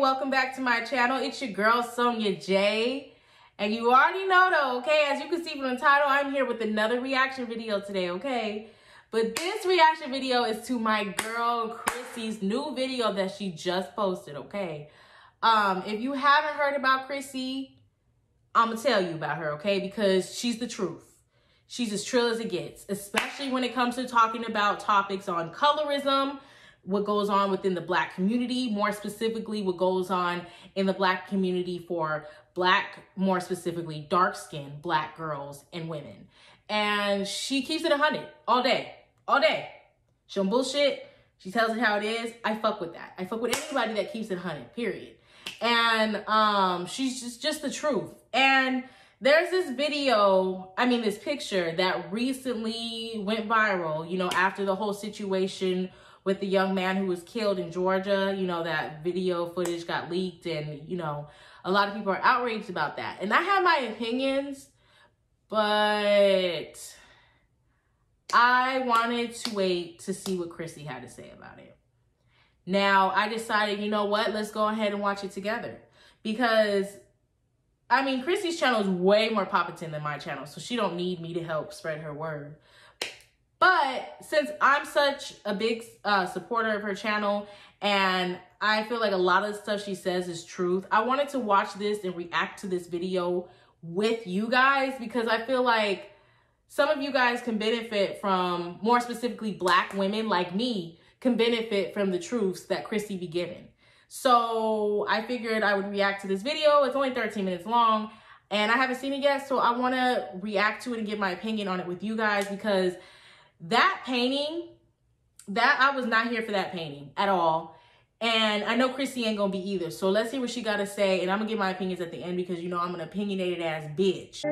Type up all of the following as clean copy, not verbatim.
welcome back to my channel. It's your girl Sonja J, and you already know though, okay, as you can see from the title, I'm here with another reaction video today, okay? But this reaction video is to my girl Chrissie's new video that she just posted, okay? If you haven't heard about Chrissie, I'm gonna tell you about her, okay? Because she's the truth. She's as trill as it gets, especially when it comes to talking about topics on colorism, what goes on within the Black community, more specifically what goes on in the Black community for Black, more specifically dark-skinned Black girls and women. And she keeps it 100 all day, all day. She don't bullshit. She tells it how it is. I fuck with that. I fuck with anybody that keeps it 100, period. And she's just the truth. And there's this video, this picture that recently went viral, you know, after the whole situation with the young man who was killed in Georgia. You know, that video footage got leaked and, you know, a lot of people are outraged about that. And I have my opinions, but I wanted to wait to see what Chrissie had to say about it. Now, I decided, you know what, let's go ahead and watch it together. Because, Chrissie's channel is way more popular than my channel, so she don't need me to help spread her word. But since I'm such a big supporter of her channel, and I feel like a lot of the stuff she says is truth, I wanted to watch this and react to this video with you guys, because I feel like some of you guys can benefit from, more specifically Black women like me, can benefit from the truths that Chrissie be giving. So I figured I would react to this video. It's only 13 minutes long, and I haven't seen it yet, so I want to react to it and give my opinion on it with you guys, because that painting, I was not here for that painting at all. And I know Chrissie ain't gonna be either. So let's see what she gotta say. And I'm gonna give my opinions at the end, because you know I'm an opinionated ass bitch.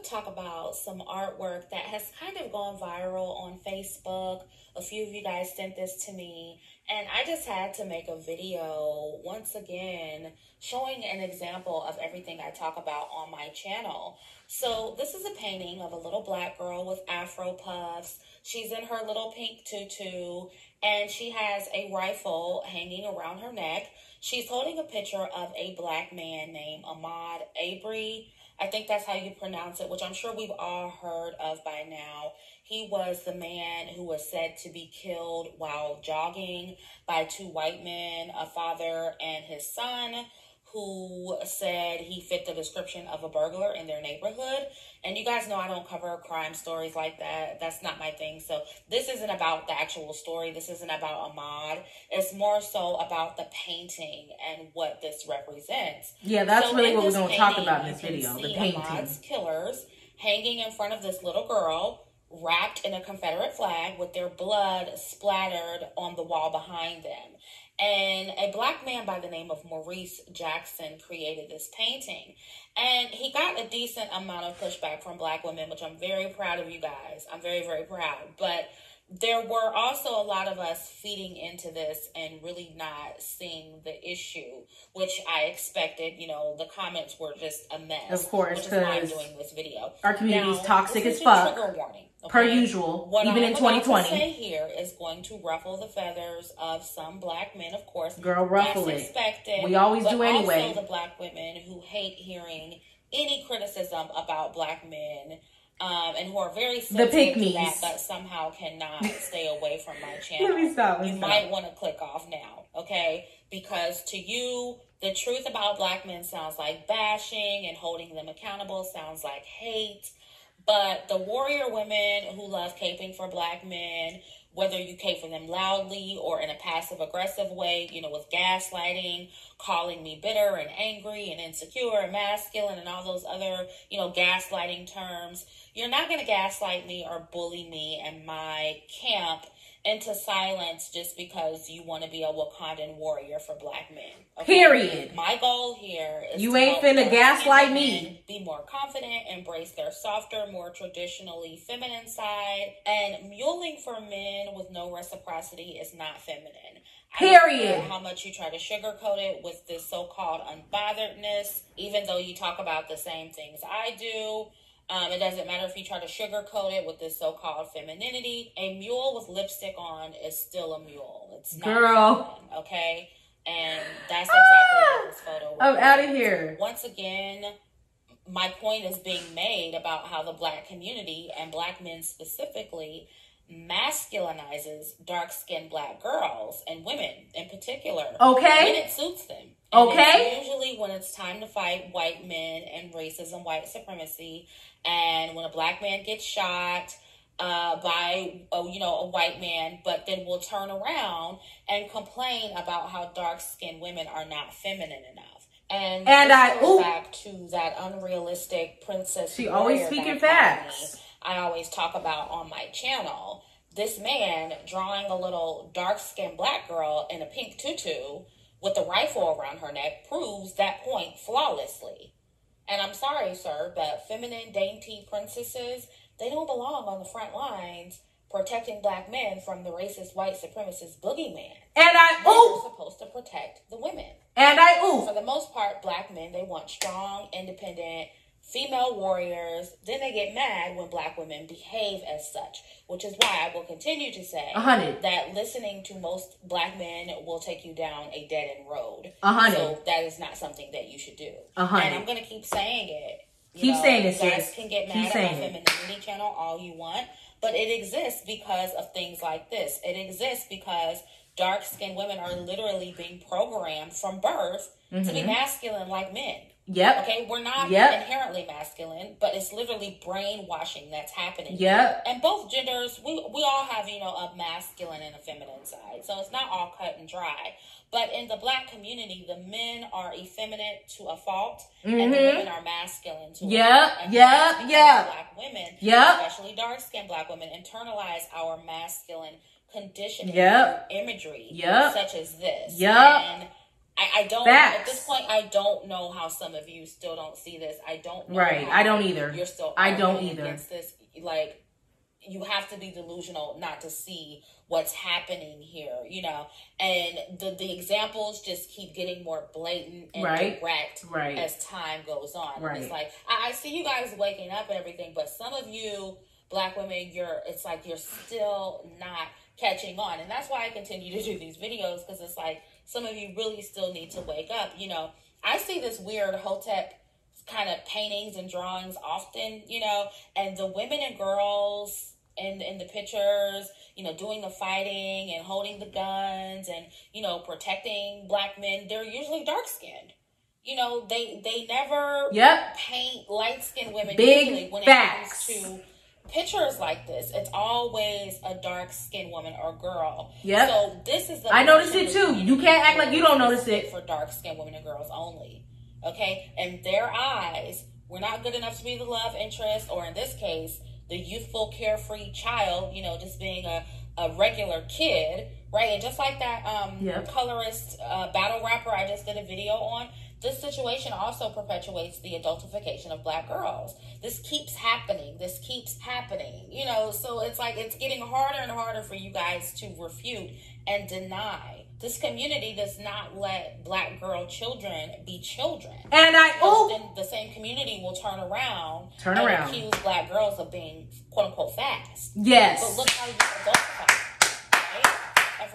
Talk about some artwork that has kind of gone viral on Facebook. A few of you guys sent this to me, and I just had to make a video once again showing an example of everything I talk about on my channel. So this is a painting of a little Black girl with afro puffs. She's in her little pink tutu, and she has a rifle hanging around her neck. She's holding a picture of a Black man named Ahmaud Arbery. I think that's how you pronounce it, which I'm sure we've all heard of by now. He was the man who was said to be killed while jogging by two white men, a father and his son, who said he fit the description of a burglar in their neighborhood. And you guys know I don't cover crime stories like that. That's not my thing. So this isn't about the actual story. This isn't about Ahmaud. It's more so about the painting and what this represents. Yeah, that's so really what we're going to talk about in this video, the painting. Ahmaud's killers hanging in front of this little girl, wrapped in a Confederate flag with their blood splattered on the wall behind them. And a Black man by the name of Maurice Jackson created this painting. And he got a decent amount of pushback from Black women, which I'm very proud of you guys. I'm very, very proud. But there were also a lot of us feeding into this and really not seeing the issue, which I expected. You know, the comments were just a mess. Of course, which is why I'm doing this video. Our community is toxic as fuck. Trigger warning. Okay? Per usual, what even in 2020. What I'm say here is going to ruffle the feathers of some Black men, of course. Girl, ruffle That's expected. We always do anyway. Also the Black women who hate hearing any criticism about Black men, and who are very sensitive to that, but somehow cannot stay away from my channel. Let me stop. You might want to click off now, okay? Because to you, the truth about Black men sounds like bashing, and holding them accountable sounds like hate. But the warrior women who love caping for Black men, whether you cape for them loudly or in a passive-aggressive way, you know, with gaslighting, calling me bitter and angry and insecure and masculine and all those other, you know, gaslighting terms, you're not going to gaslight me or bully me and my camp into silence just because you want to be a Wakandan warrior for Black men. Okay? Period. My goal here is you ain't finna gaslight me. Be more confident, embrace their softer, more traditionally feminine side, and muling for men with no reciprocity is not feminine. Period. I don't care how much you try to sugarcoat it with this so-called unbotheredness, even though you talk about the same things I do. It doesn't matter if you try to sugarcoat it with this so-called femininity. A mule with lipstick on is still a mule. It's not feminine, okay? And that's exactly what this photo was. I'm out of here. Once again, my point is being made about how the Black community, and Black men specifically, masculinizes dark-skinned Black girls and women in particular. Okay. When it suits them. And okay. It's usually when it's time to fight white men and racism, white supremacy, and when a Black man gets shot by a white man, but then will turn around and complain about how dark-skinned women are not feminine enough. And I goes back to that unrealistic princess. She always speaking facts. I always talk about on my channel. This man drawing a little dark-skinned Black girl in a pink tutu with a rifle around her neck proves that point flawlessly. And I'm sorry, sir, but feminine, dainty princesses, they don't belong on the front lines protecting Black men from the racist white supremacist boogeyman. And they're supposed to protect the women. And for the most part, Black men, they want strong, independent female warriors. Then they get mad when Black women behave as such, which is why I will continue to say that listening to most Black men will take you down a dead-end road. So that is not something that you should do. And I'm going to keep saying it. You guys can get mad at my femininity channel all you want, but it exists because of things like this. It exists because dark-skinned women are literally being programmed from birth to be masculine like men. Okay, we're not inherently masculine, but it's literally brainwashing that's happening. And both genders, we all have, a masculine and a feminine side. So it's not all cut and dry. But in the Black community, the men are effeminate to a fault, and the women are masculine to a fault. Black women, especially dark-skinned Black women, internalize our masculine conditioning imagery, such as this. And I don't, at this point, I don't know how some of you still don't see this. I don't know. I don't either. You're still against this. Like, you have to be delusional not to see what's happening here, and the examples just keep getting more blatant and direct as time goes on. And it's like, I see you guys waking up and everything, but some of you Black women, it's like you're still not catching on. And that's why I continue to do these videos, because it's like some of you really still need to wake up. I see this weird Hotep kind of paintings and drawings often, and the women and girls in the pictures, doing the fighting and holding the guns and, protecting Black men, they're usually dark-skinned. They never paint light-skinned women. Big when facts. It comes to pictures like this, it's always a dark-skinned woman or girl. So this is I noticed it too. You can't act like you don't notice it. For dark-skinned women and girls only. Okay? In their eyes, we're not good enough to be the love interest, or in this case, the youthful, carefree child, just being a regular kid, right? And just like that colorist battle rapper I just did a video on, this situation also perpetuates the adultification of Black girls. This keeps happening. So it's like it's getting harder and harder for you guys to refute and deny. This community does not let Black girl children be children. And then the same community will turn around and accuse Black girls of being quote unquote fast. But look how you adultify.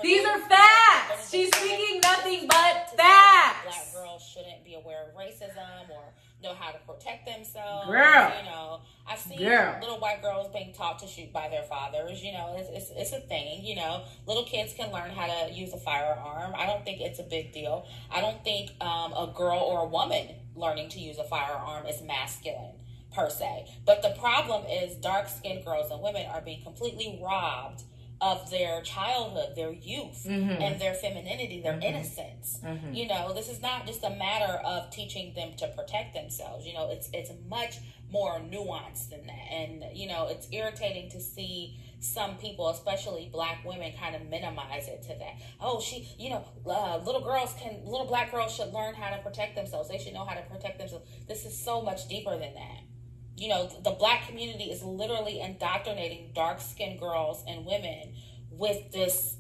These are facts. She's speaking nothing but facts. Black girls shouldn't be aware of racism or know how to protect themselves. I've seen little white girls being taught to shoot by their fathers. It's a thing. Little kids can learn how to use a firearm. I don't think it's a big deal. I don't think a girl or a woman learning to use a firearm is masculine per se. But the problem is dark-skinned girls and women are being completely robbed of their childhood, their youth, and their femininity, their innocence. This is not just a matter of teaching them to protect themselves. It's much more nuanced than that. And, it's irritating to see some people, especially Black women, kind of minimize it to that. Oh, little Black girls should learn how to protect themselves. They should know how to protect themselves. This is so much deeper than that. The Black community is literally indoctrinating dark-skinned girls and women with this,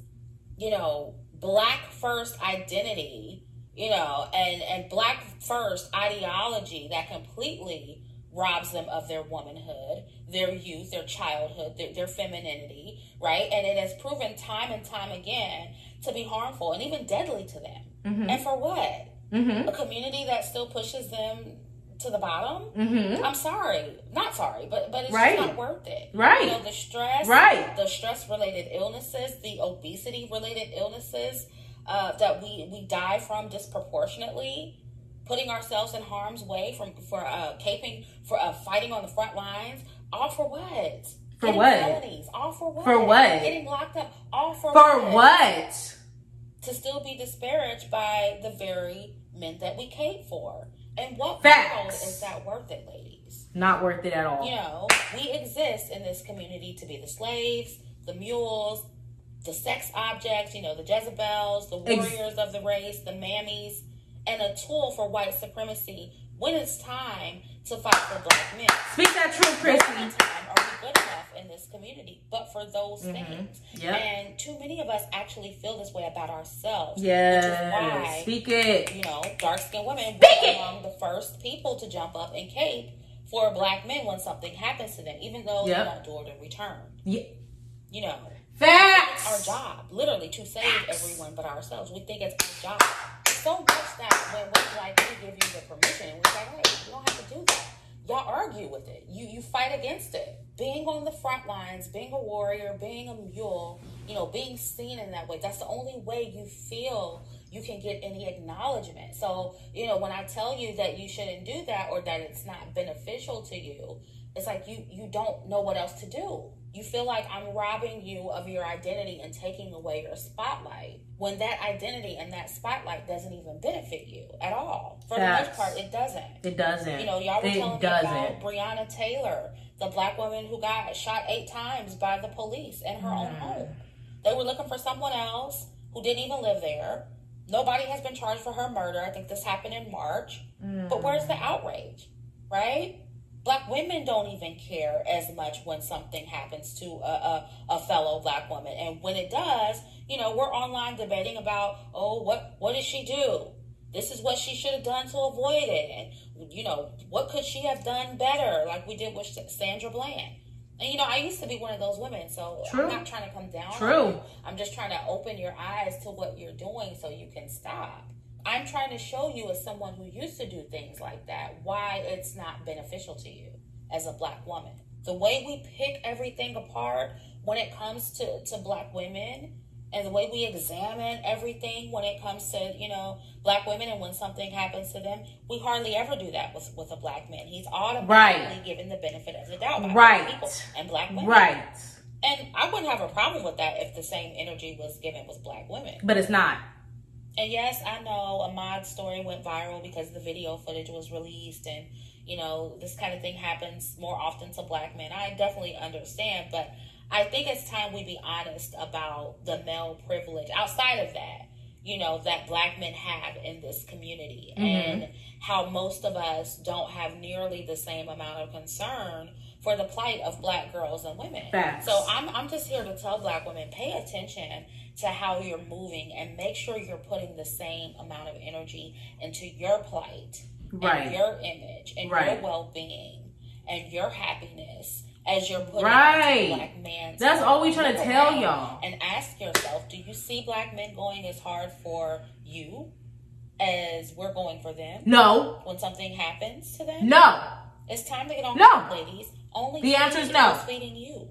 Black first identity, and Black first ideology that completely robs them of their womanhood, their youth, their childhood, their femininity, right? And it has proven time and time again to be harmful and even deadly to them. Mm-hmm. And for what? Mm-hmm. A community that still pushes them to the bottom? Mm-hmm. I'm sorry. Not sorry, but it's right. just not worth it. Right. You know, the stress, right. the stress-related illnesses, the obesity-related illnesses that we die from disproportionately, putting ourselves in harm's way for fighting on the front lines, all for what? For Getting what? felonies, all for what? For what? Getting locked up, all for what? To still be disparaged by the very men that we cape for. And what Facts. world is that worth it, ladies? Not worth it at all. You know, we exist in this community to be the slaves, the mules, the sex objects, you know, the Jezebels, the warriors of the race, the mammies, and a tool for white supremacy when it's time to fight for black men. Speak that truth, Chrissie. Most of the time, are we good enough in this community? But for those things. Yep. And too many of us actually feel this way about ourselves. Yes. Which is why, speak it. You know, dark-skinned women were among the first people to jump up and cape for black men when something happens to them, even though they don't do it in return. Yeah. You know. Facts. It's our job, literally, to save everyone but ourselves. We think it's our job. So much that when women like me give you the permission, we say, hey, you don't have to do that. Y'all argue with it. You fight against it. Being on the front lines, being a warrior, being a mule, you know, being seen in that way, that's the only way you feel you can get any acknowledgement. So, you know, when I tell you that you shouldn't do that or that it's not beneficial to you, it's like you don't know what else to do. You feel like I'm robbing you of your identity and taking away your spotlight when that identity and that spotlight doesn't even benefit you at all. For the most part, it doesn't. It doesn't. You know, y'all were telling me about Breonna Taylor, the black woman who got shot 8 times by the police in her own home. They were looking for someone else who didn't even live there. Nobody has been charged for her murder. I think this happened in March. But where's the outrage, right? Black women don't even care as much when something happens to a fellow black woman. And when it does, you know, we're online debating about, oh, what did she do? This is what she should have done to avoid it. And, you know, what could she have done better, like we did with Sandra Bland? And, you know, I used to be one of those women, so I'm not trying to come down on you. I'm just trying to open your eyes to what you're doing so you can stop. I'm trying to show you, as someone who used to do things like that, why it's not beneficial to you as a black woman. The way we pick everything apart when it comes to black women, and the way we examine everything when it comes to, you know, black women, and when something happens to them, we hardly ever do that with a black man. He's automatically given the benefit of the doubt by black people and black women. Right. And I wouldn't have a problem with that if the same energy was given with black women. But it's not. And yes, I know Ahmad's story went viral because the video footage was released, and, you know, this kind of thing happens more often to black men. I definitely understand, but I think it's time we be honest about the male privilege outside of that, you know, that black men have in this community, and how most of us don't have nearly the same amount of concern for the plight of black girls and women. Facts. So I'm just here to tell black women, pay attention to how you're moving and make sure you're putting the same amount of energy into your plight and your image and your well-being and your happiness as you're putting into black man's. That's all we trying to tell y'all. And ask yourself, do you see black men going as hard for you as we're going for them? No. When something happens to them? No. It's time to get on top, ladies. Only the answer is no. Who's feeding you.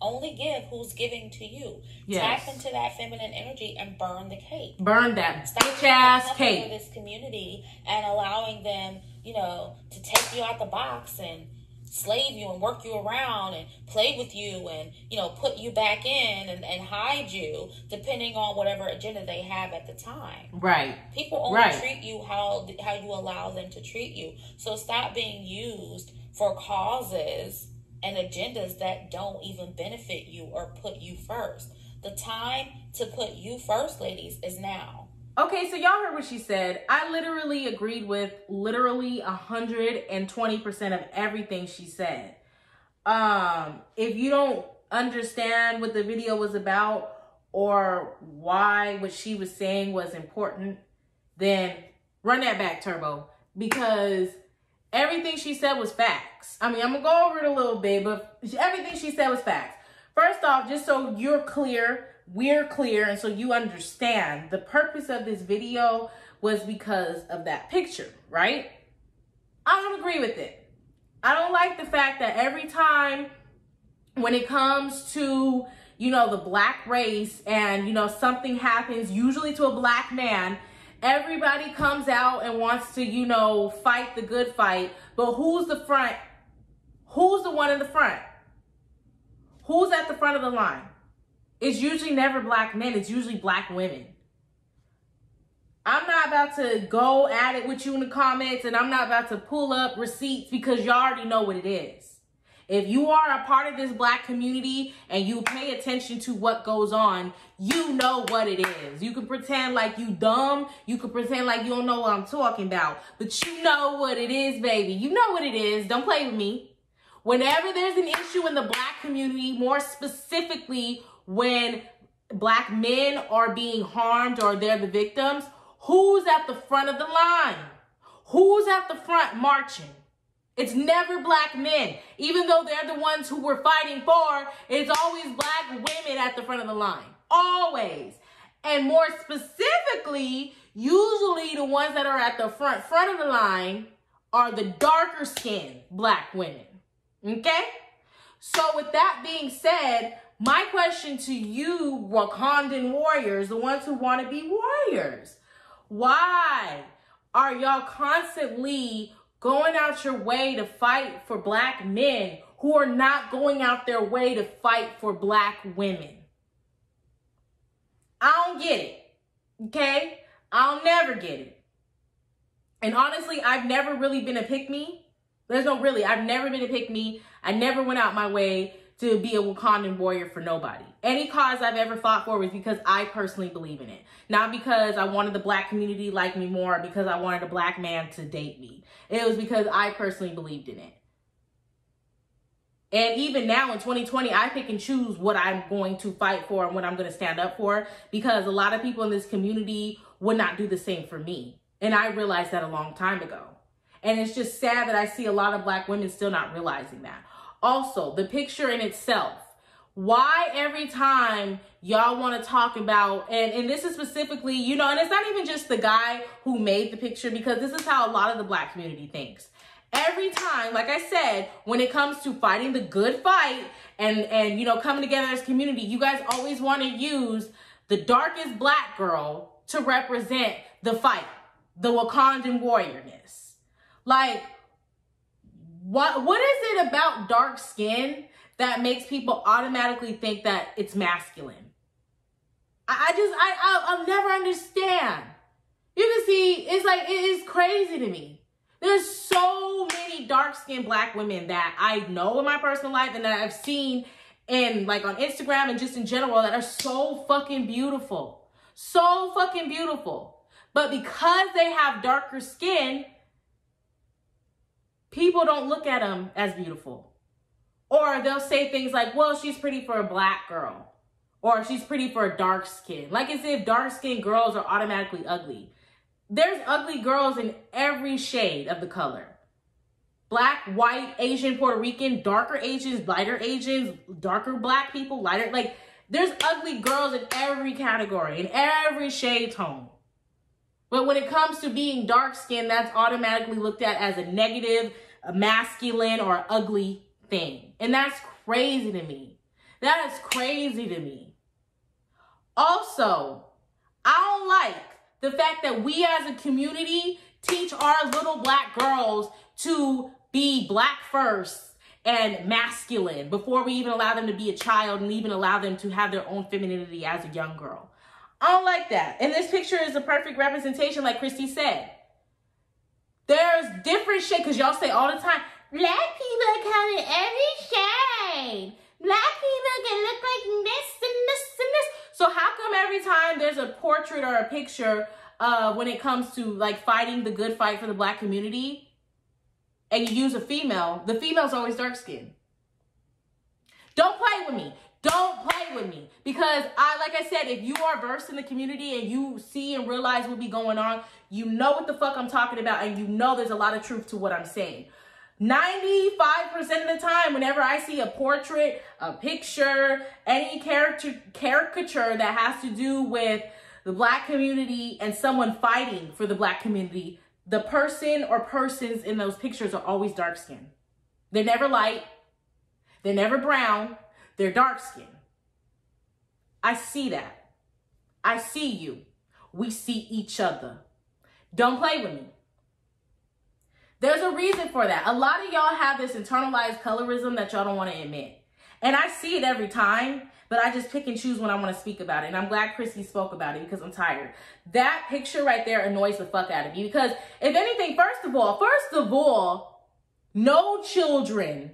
Only give who's giving to you. Yes. Tap into that feminine energy and burn the cape. Burn that bitch ass cape. This community and allowing them, you know, to take you out the box and slave you and work you around and play with you and, you know, put you back in and hide you depending on whatever agenda they have at the time. Right. People only treat you how you allow them to treat you. So stop being used for causes and agendas that don't even benefit you or put you first. The time to put you first, ladies, is now. Okay, so y'all heard what she said. I literally agreed with literally 120% of everything she said. If you don't understand what the video was about or why what she was saying was important, then run that back, Turbo. Because everything she said was facts. I mean, I'm going to go over it a little bit, but everything she said was facts. First off, just so you're clear, we're clear, and so you understand, the purpose of this video was because of that picture, right? I don't agree with it. I don't like the fact that every time when it comes to, you know, the black race and, you know, something happens, usually to a black man, everybody comes out and wants to, you know, fight the good fight. But who's the front? Who's the one in the front? Who's at the front of the line? It's usually never black men. It's usually black women. I'm not about to go at it with you in the comments, and I'm not about to pull up receipts because you already know what it is. If you are a part of this black community and you pay attention to what goes on, you know what it is. You can pretend like you dumb. You can pretend like you don't know what I'm talking about. But you know what it is, baby. You know what it is. Don't play with me. Whenever there's an issue in the black community, more specifically when black men are being harmed or they're the victims, who's at the front of the line? Who's at the front marching? It's never black men. Even though they're the ones who we're fighting for, it's always black women at the front of the line. Always. And more specifically, usually the ones that are at the front of the line are the darker skinned black women. Okay? So with that being said, my question to you, Wakandan warriors, the ones who want to be warriors, why are y'all constantly going out your way to fight for black men who are not going out their way to fight for black women? I don't get it. Okay? I'll never get it. And honestly, I've never really been a pick-me. I've never been a pick-me. I never went out my way to be a Wakandan warrior for nobody. Any cause I've ever fought for was because I personally believe in it. Not because I wanted the black community to like me more, or because I wanted a black man to date me. It was because I personally believed in it. And even now in 2020, I pick and choose what I'm going to fight for and what I'm going to stand up for, because a lot of people in this community would not do the same for me. And I realized that a long time ago. And it's just sad that I see a lot of black women still not realizing that. Also, the picture in itself. Why every time y'all want to talk about, and this is specifically, you know, and it's not even just the guy who made the picture, because this is how a lot of the black community thinks. Every time, like I said, when it comes to fighting the good fight and you know, coming together as a community, you guys always want to use the darkest black girl to represent the fight, the Wakandan warriorness. Like, what is it about dark skin that makes people automatically think that it's masculine? I'll never understand. You can see, it's like, it is crazy to me. There's so many dark-skinned black women that I know in my personal life and that I've seen in, like, on Instagram and just in general, that are so fucking beautiful. So fucking beautiful. But because they have darker skin, people don't look at them as beautiful. Or they'll say things like, well, she's pretty for a black girl. Or she's pretty for a dark skin. Like as if dark-skinned girls are automatically ugly. There's ugly girls in every shade of the color. Black, white, Asian, Puerto Rican, darker Asians, lighter Asians, darker black people, lighter. Like, there's ugly girls in every category, in every shade tone. But when it comes to being dark-skinned, that's automatically looked at as a negative, a masculine, or ugly thing. And that's crazy to me. That is crazy to me. Also, I don't like the fact that we as a community teach our little black girls to be black first and masculine before we even allow them to be a child and even allow them to have their own femininity as a young girl. I don't like that. And this picture is a perfect representation, like Chrissie said. There's different shades, because y'all say all the time, black people come in every shade. Black people can look like this and this and this. So how come every time there's a portrait or a picture when it comes to like fighting the good fight for the black community and you use a female, the female's always dark skinned? Don't play with me. Don't play with me. Because like I said, if you are versed in the community and you see and realize what be going on, you know what the fuck I'm talking about, and you know there's a lot of truth to what I'm saying. 95% of the time, whenever I see a portrait, a picture, any caricature that has to do with the Black community and someone fighting for the Black community, the person or persons in those pictures are always dark skinned. They're never light. They're never brown. They're dark skinned. I see that. I see you. We see each other. Don't play with me. There's a reason for that. A lot of y'all have this internalized colorism that y'all don't want to admit. And I see it every time, but I just pick and choose when I want to speak about it. And I'm glad Chrissie spoke about it because I'm tired. That picture right there annoys the fuck out of me because if anything, first of all, no children,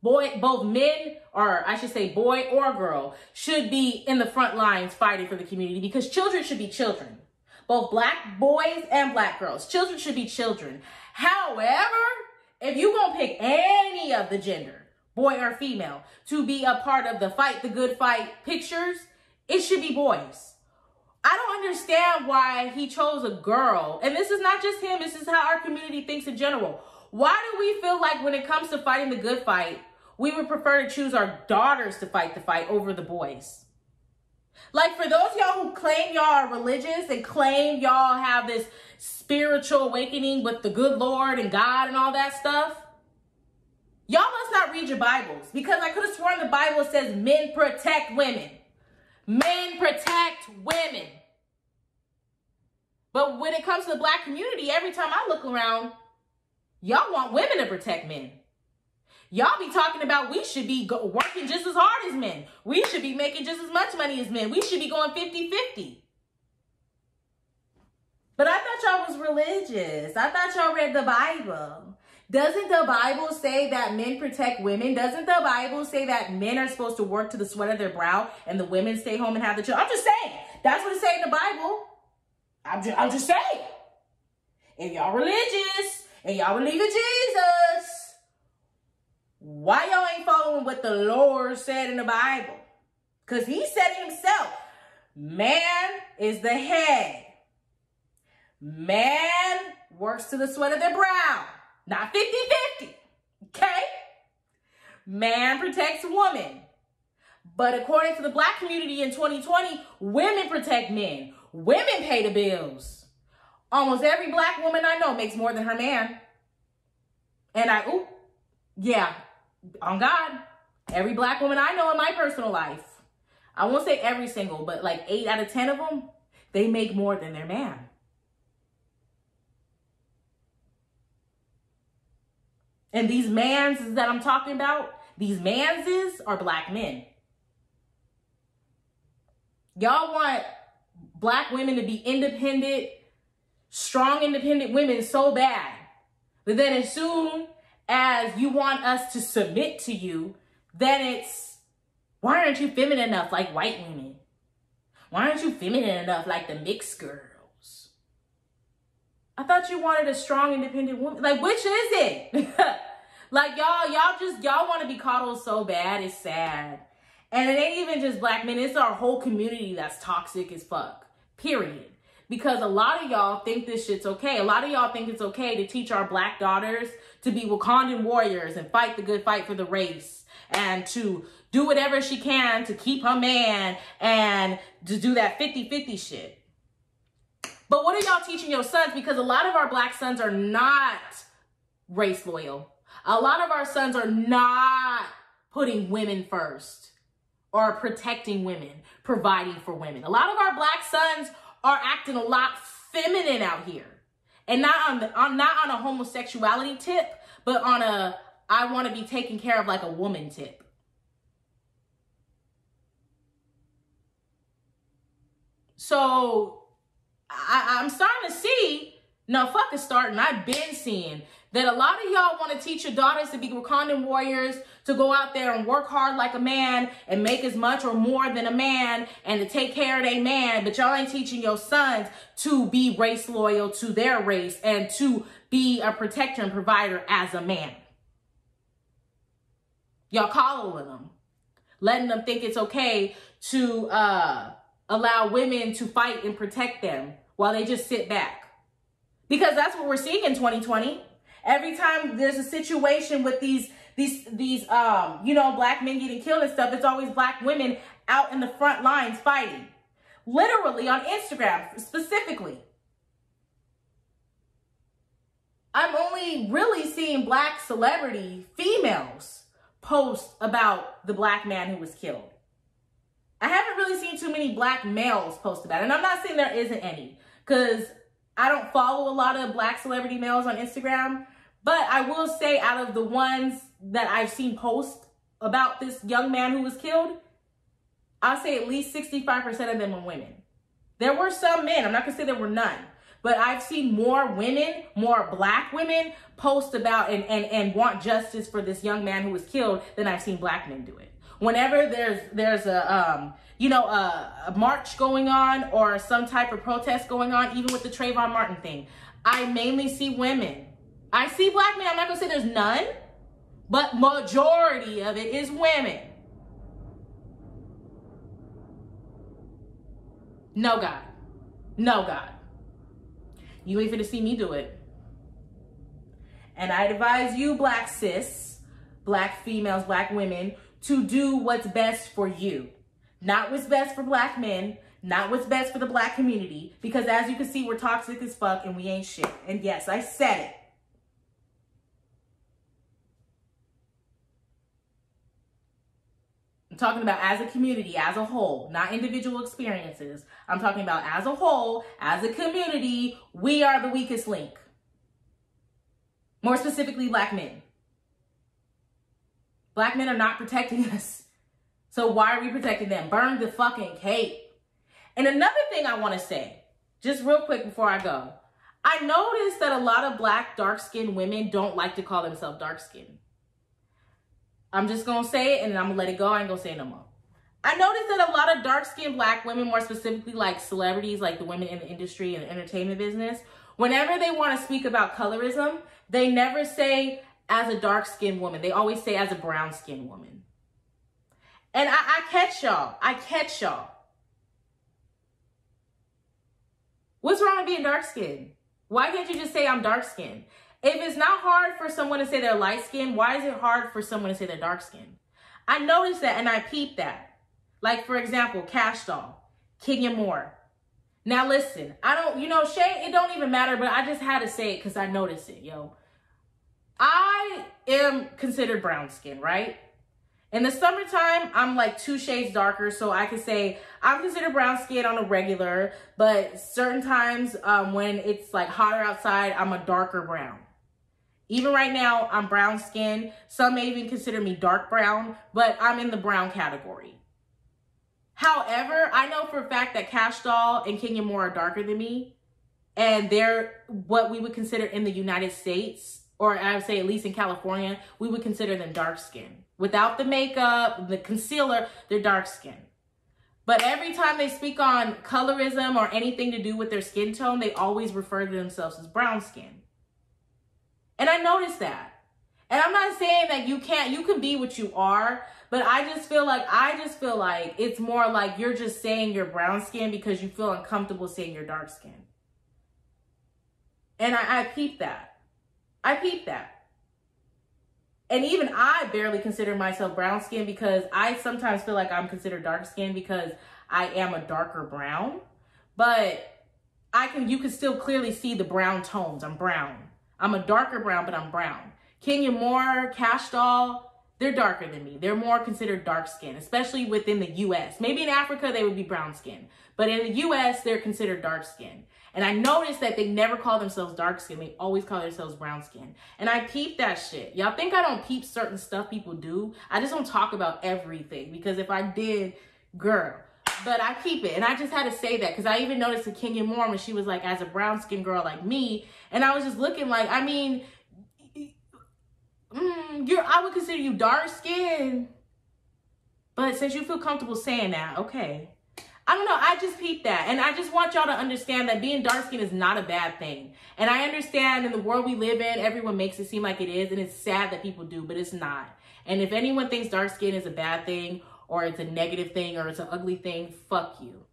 both men, or I should say boy or girl, should be in the front lines fighting for the community because children should be children. Both Black boys and Black girls. Children should be children. However, if you're going to pick any of the gender, boy or female, to be a part of the fight, the good fight pictures, it should be boys. I don't understand why he chose a girl. And this is not just him. This is how our community thinks in general. Why do we feel like when it comes to fighting the good fight, we would prefer to choose our daughters to fight the fight over the boys? Like for those of y'all who claim y'all are religious and claim y'all have this spiritual awakening with the good Lord and God and all that stuff, y'all must not read your Bibles because I could have sworn the Bible says men protect women. Men protect women. But when it comes to the Black community, every time I look around, y'all want women to protect men. Y'all be talking about we should be working just as hard as men. We should be making just as much money as men. We should be going 50-50. But I thought y'all was religious. I thought y'all read the Bible. Doesn't the Bible say that men protect women? Doesn't the Bible say that men are supposed to work to the sweat of their brow and the women stay home and have the children? I'm just saying. That's what it says in the Bible. I'm just saying. If y'all religious and y'all believe in Jesus, why y'all ain't following what the Lord said in the Bible? Because he said it himself. Man is the head. Man works to the sweat of their brow. Not 50-50. Okay? Man protects woman. But according to the Black community in 2020, women protect men. Women pay the bills. Almost every Black woman I know makes more than her man. And on God, every Black woman I know in my personal life, I won't say every single, but like 8 out of 10 of them, they make more than their man. And these manses that I'm talking about, these manses are Black men. Y'all want Black women to be independent, strong, independent women so bad. But then as soon as you want us to submit to you, then it's, why aren't you feminine enough like white women? Why aren't you feminine enough like the mixed girls? I thought you wanted a strong, independent woman. Like, which is it? Like, y'all want to be coddled so bad. It's sad. And it ain't even just Black men. It's our whole community that's toxic as fuck. Period. Because a lot of y'all think this shit's okay. A lot of y'all think it's okay to teach our Black daughters to be Wakandan warriors and fight the good fight for the race. And to do whatever she can to keep her man and to do that 50-50 shit. But what are y'all teaching your sons? Because a lot of our Black sons are not race loyal. A lot of our sons are not putting women first or protecting women, providing for women. A lot of our Black sons are acting a lot feminine out here. And not on a homosexuality tip, but on a I want to be taken care of like a woman tip. So I'm starting to see, no, fuck it's starting, I've been seeing that a lot of y'all want to teach your daughters to be Wakandan warriors, to go out there and work hard like a man and make as much or more than a man and to take care of their man, but y'all ain't teaching your sons to be race loyal to their race and to be a protector and provider as a man. Y'all coddling them letting them think it's okay to allow women to fight and protect them while they just sit back. Because that's what we're seeing in 2020. Every time there's a situation with these you know, black men getting killed and stuff, it's always black women out in the front lines fighting. Literally on Instagram, specifically. I'm only really seeing black celebrity females post about the black man who was killed. I haven't really seen too many black males post about it. And I'm not saying there isn't any, because I don't follow a lot of black celebrity males on Instagram. But I will say, out of the ones that I've seen post about this young man who was killed, I'll say at least 65% of them are women. There were some men. I'm not going to say there were none. But I've seen more women, more black women, post about and want justice for this young man who was killed than I've seen black men do it. Whenever there's a you know, a march going on or some type of protest going on, even with the Trayvon Martin thing, I mainly see women. I see black men. I'm not gonna say there's none, but majority of it is women. No God, no God. You ain't finna see me do it. And I advise you, black cis, black females, black women, to do what's best for you. Not what's best for black men, not what's best for the black community, because as you can see, we're toxic as fuck and we ain't shit. And yes, I said it. I'm talking about as a community, as a whole, not individual experiences. I'm talking about as a whole, as a community, we are the weakest link. More specifically, black men. Black men are not protecting us. So why are we protecting them? Burn the fucking cape. And another thing I want to say, just real quick before I go. I noticed that a lot of black dark-skinned women don't like to call themselves dark-skinned. I'm just going to say it and I'm going to let it go. I ain't going to say it no more. I noticed that a lot of dark-skinned black women, more specifically like celebrities, like the women in the industry and the entertainment business, whenever they want to speak about colorism, they never say as a dark-skinned woman. They always say as a brown-skinned woman. And I catch y'all. I catch y'all. What's wrong with being dark-skinned? Why can't you just say I'm dark-skinned? If it's not hard for someone to say they're light-skinned, why is it hard for someone to say they're dark-skinned? I noticed that and I peeped that. Like, for example, Cash Doll, Kenya Moore. Now, listen, I don't, you know, shade, it don't even matter, but I just had to say it because I noticed it, yo. I am considered brown-skinned, right? In the summertime, I'm like 2 shades darker, so I can say I'm considered brown skin on a regular, but certain times when it's like hotter outside, I'm a darker brown. Even right now, I'm brown skin. Some may even consider me dark brown, but I'm in the brown category. However, I know for a fact that Cash Doll and Kenya Moore are darker than me, and they're what we would consider in the United States, or I would say at least in California, we would consider them dark skin. Without the makeup, the concealer, they're dark skin. But every time they speak on colorism or anything to do with their skin tone, they always refer to themselves as brown skin. And I noticed that. And I'm not saying that you can be what you are, but I just feel like it's more like you're just saying you're brown skin because you feel uncomfortable saying you're dark skin. And I peeped that. I peeped that. And even I barely consider myself brown skin because I sometimes feel like I'm considered dark skin because I am a darker brown. But you can still clearly see the brown tones. I'm brown. I'm a darker brown, but I'm brown. Kenya Moore, Cash Doll, they're darker than me. They're more considered dark skin, especially within the U.S. Maybe in Africa, they would be brown skin. But in the U.S., they're considered dark skin. And I noticed that they never call themselves dark skin. They always call themselves brown skin. And I peep that shit. Y'all think I don't peep certain stuff people do? I just don't talk about everything. Because if I did, girl. But I peep it. And I just had to say that. Because I even noticed with Kenya Moore when she was like, as a brown skin girl like me. And I was just looking like, I mean, I would consider you dark skin. But since you feel comfortable saying that, okay. I don't know. I just peeped that. And I just want y'all to understand that being dark skinned is not a bad thing. And I understand in the world we live in, everyone makes it seem like it is. And it's sad that people do, but it's not. And if anyone thinks dark skin is a bad thing or it's a negative thing or it's an ugly thing, fuck you.